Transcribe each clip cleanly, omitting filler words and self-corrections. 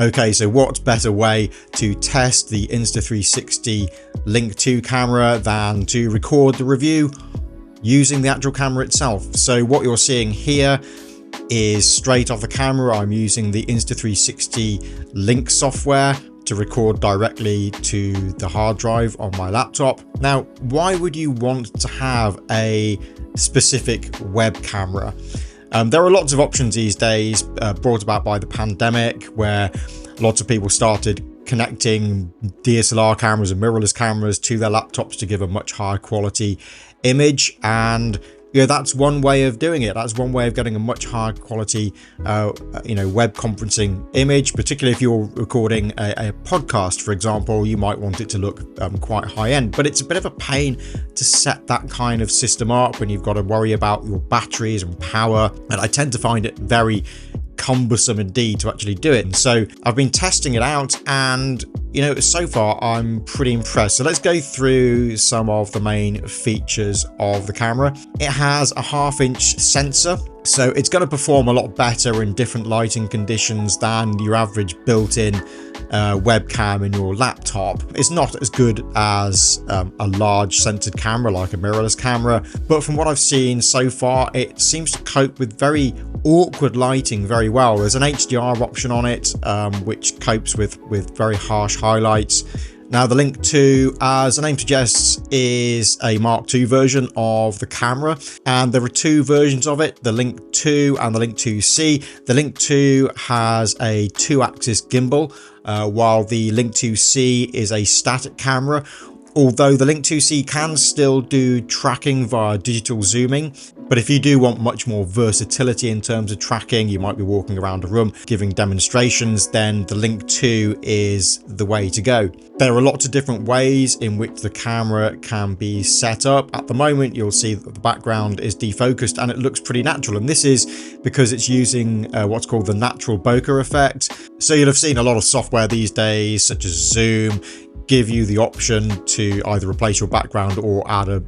Okay, so what better way to test the Insta360 Link2 camera than to record the review using the actual camera itself? So what you're seeing here is straight off the camera. I'm using the Insta360 Link software to record directly to the hard drive on my laptop. Now, why would you want to have a specific web camera? There are lots of options these days brought about by the pandemic, where lots of people started connecting DSLR cameras and mirrorless cameras to their laptops to give a much higher quality image. And that's one way of doing it. That's one way of getting a much higher quality, web conferencing image, particularly if you're recording a podcast, for example. You might want it to look quite high end, but it's a bit of a pain to set that kind of system up when you've got to worry about your batteries and power. And I tend to find it very cumbersome indeed to actually do it. And so I've been testing it out, and so far I'm pretty impressed. So let's go through some of the main features of the camera. It has a 1/2 inch sensor, so it's going to perform a lot better in different lighting conditions than your average built-in webcam in your laptop. It's not as good as a large centered camera like a mirrorless camera, but from what I've seen so far, it seems to cope with very awkward lighting very well. There's an HDR option on it, which copes with very harsh highlights. Now, the Link2, as the name suggests, is a Mark II version of the camera, and there are two versions of it, the Link2 and the Link2C. The Link2 has a 2-axis gimbal, while the Link2C is a static camera. Although the Link2C can still do tracking via digital zooming, but if you do want much more versatility in terms of tracking, you might be walking around a room giving demonstrations, then the Link2 is the way to go. There are lots of different ways in which the camera can be set up. At the moment, you'll see that the background is defocused and it looks pretty natural, and this is because it's using what's called the natural bokeh effect. So you'll have seen a lot of software these days, such as Zoom, give you the option to either replace your background or add a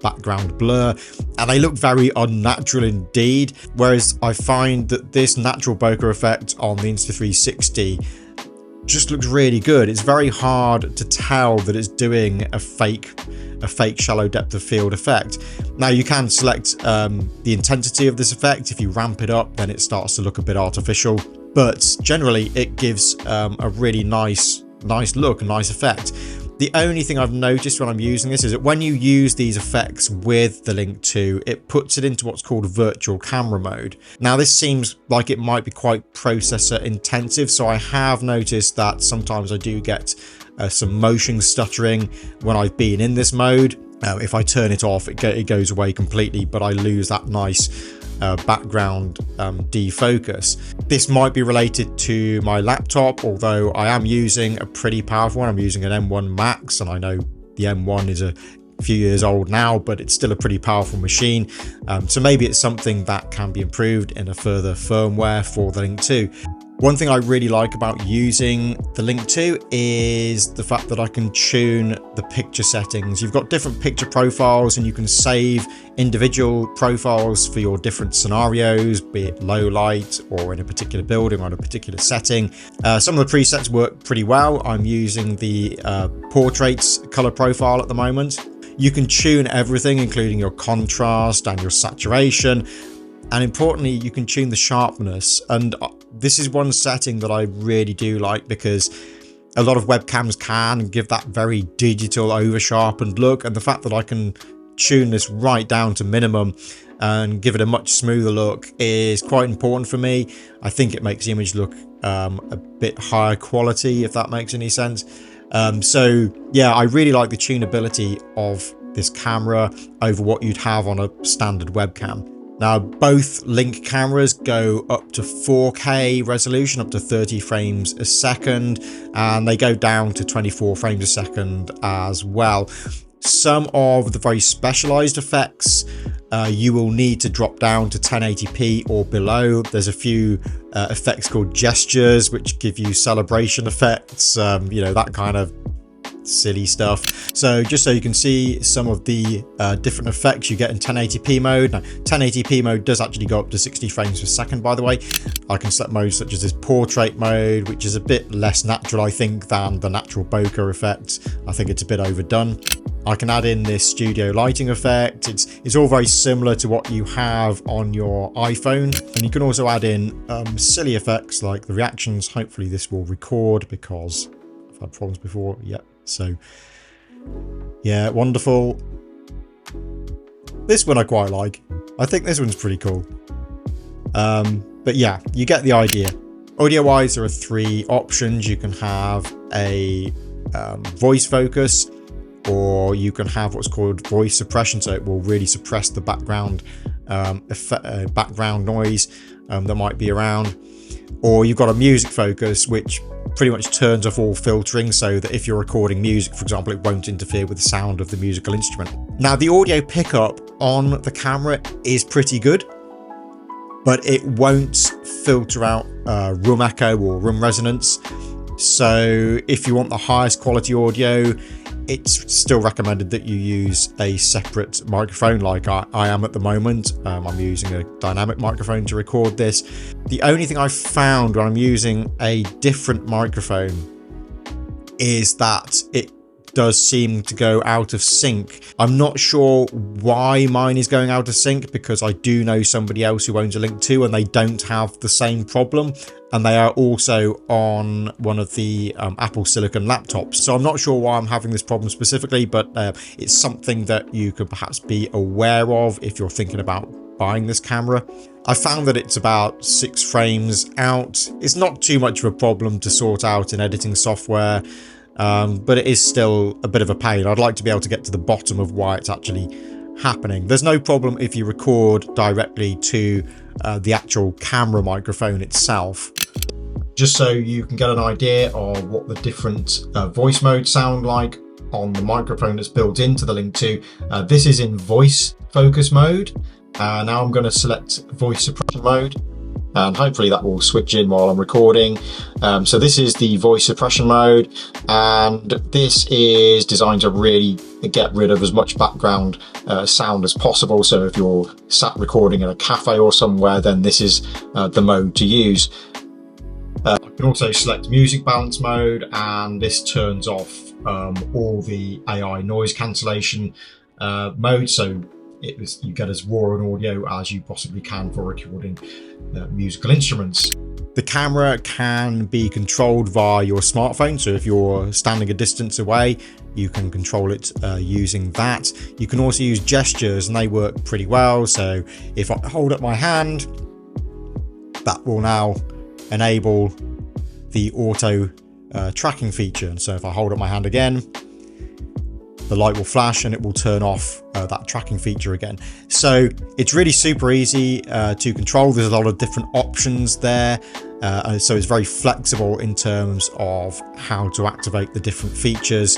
background blur, and they look very unnatural indeed, whereas I find that this natural bokeh effect on the Insta360 just looks really good. It's very hard to tell that it's doing a fake shallow depth of field effect. Now, you can select the intensity of this effect. If you ramp it up, then it starts to look a bit artificial, but generally it gives a really nice look, a nice effect. The only thing I've noticed when I'm using this is that when you use these effects with the Link2, it puts it into what's called virtual camera mode. Now, this seems like it might be quite processor intensive, so I have noticed that sometimes I do get some motion stuttering when I've been in this mode. If I turn it off, it goes away completely, but I lose that nice background defocus. This might be related to my laptop, although I am using a pretty powerful one. I'm using an M1 Max, and I know the M1 is a few years old now, but it's still a pretty powerful machine. So maybe it's something that can be improved in a further firmware for the Link2. One thing I really like about using the Link2 is the fact that I can tune the picture settings. You've got different picture profiles, and you can save individual profiles for your different scenarios, be it low light or in a particular building or in a particular setting. Some of the presets work pretty well. I'm using the portraits color profile at the moment. You can tune everything, including your contrast and your saturation. And importantly, you can tune the sharpness. And this is one setting that I really do like, because a lot of webcams can give that very digital, over-sharpened look. And the fact that I can tune this right down to minimum and give it a much smoother look is quite important for me. I think it makes the image look a bit higher quality, if that makes any sense. So yeah, I really like the tunability of this camera over what you'd have on a standard webcam. Now, both Link cameras go up to 4K resolution, up to 30 frames a second, and they go down to 24 frames a second as well. Some of the very specialized effects you will need to drop down to 1080p or below. There's a few effects called gestures, which give you celebration effects, that kind of silly stuff. So just so you can see some of the different effects you get in 1080p mode. Now 1080p mode does actually go up to 60 frames per second, by the way. I can select modes such as this portrait mode, which is a bit less natural, I think, than the natural bokeh effect. I think it's a bit overdone. I can add in this studio lighting effect. It's all very similar to what you have on your iPhone. And you can also add in silly effects like the reactions. Hopefully this will record because I've had problems before. Yep. So yeah, wonderful. This one I quite like. I think this one's pretty cool. But yeah, you get the idea. Audio wise, there are 3 options. You can have a voice focus, or you can have what's called voice suppression, so it will really suppress the background background noise that might be around. Or you've got a music focus, which pretty much turns off all filtering, so that if you're recording music, for example, it won't interfere with the sound of the musical instrument. Now, the audio pickup on the camera is pretty good, but it won't filter out room echo or room resonance. So if you want the highest quality audio, it's still recommended that you use a separate microphone like I am at the moment. I'm using a dynamic microphone to record this. The only thing I've found when I'm using a different microphone is that it does seem to go out of sync. I'm not sure why mine is going out of sync, because I do know somebody else who owns a Link 2 and they don't have the same problem, and they are also on one of the Apple Silicon laptops. So I'm not sure why I'm having this problem specifically, but it's something that you could perhaps be aware of if you're thinking about buying this camera. I found that it's about 6 frames out. It's not too much of a problem to sort out in editing software. But it is still a bit of a pain. I'd like to be able to get to the bottom of why it's actually happening. There's no problem if you record directly to the actual camera microphone itself. Just so you can get an idea of what the different voice modes sound like on the microphone that's built into the Link 2. This is in voice focus mode. Now I'm going to select voice suppression mode, and hopefully that will switch in while I'm recording. So this is the voice suppression mode, and this is designed to really get rid of as much background sound as possible. So if you're sat recording in a cafe or somewhere, then this is the mode to use. I can also select music balance mode, and this turns off all the AI noise cancellation mode, so you get as raw an audio as you possibly can for recording musical instruments. The camera can be controlled via your smartphone, so if you're standing a distance away, you can control it using that. You can also use gestures, and they work pretty well. So if I hold up my hand, that will now enable the auto tracking feature. And so if I hold up my hand again, the light will flash and it will turn off that tracking feature again. So it's really super easy to control. There's a lot of different options there. So it's very flexible in terms of how to activate the different features.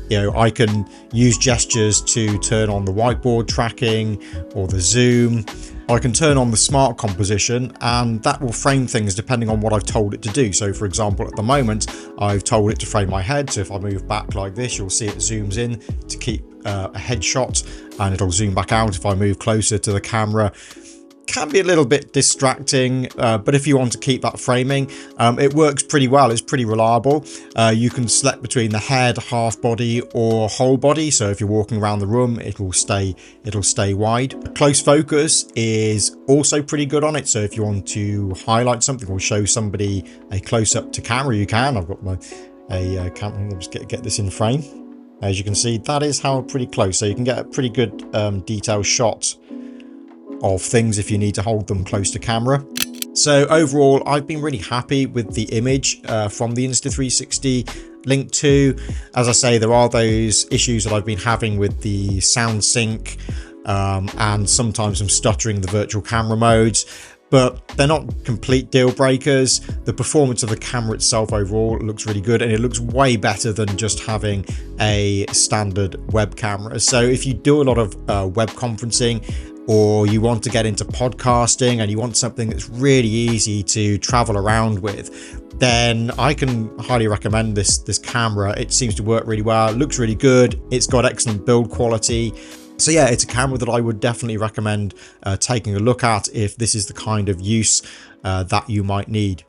You know, I can use gestures to turn on the whiteboard tracking or the zoom. I can turn on the smart composition, and that will frame things depending on what I've told it to do. So for example, at the moment, I've told it to frame my head. So if I move back like this, you'll see it zooms in to keep a headshot, and it'll zoom back out if I move closer to the camera. Can be a little bit distracting, but if you want to keep that framing, it works pretty well. It's pretty reliable. You can select between the head, half body, or whole body. So if you're walking around the room, it'll stay wide. Close focus is also pretty good on it. So if you want to highlight something or show somebody a close up to camera, you can. I've got my camera. Let's get this in frame. As you can see, that is how pretty close. So you can get a pretty good detailed shot of things if you need to hold them close to camera. So overall, I've been really happy with the image from the Insta360 Link 2. As I say, there are those issues that I've been having with the sound sync and sometimes some stuttering in the virtual camera modes, but they're not complete deal breakers. The performance of the camera itself overall looks really good, and it looks way better than just having a standard web camera. So if you do a lot of web conferencing or you want to get into podcasting and you want something that's really easy to travel around with, then I can highly recommend this camera. It seems to work really well, it looks really good, it's got excellent build quality. So yeah, it's a camera that I would definitely recommend taking a look at if this is the kind of use that you might need.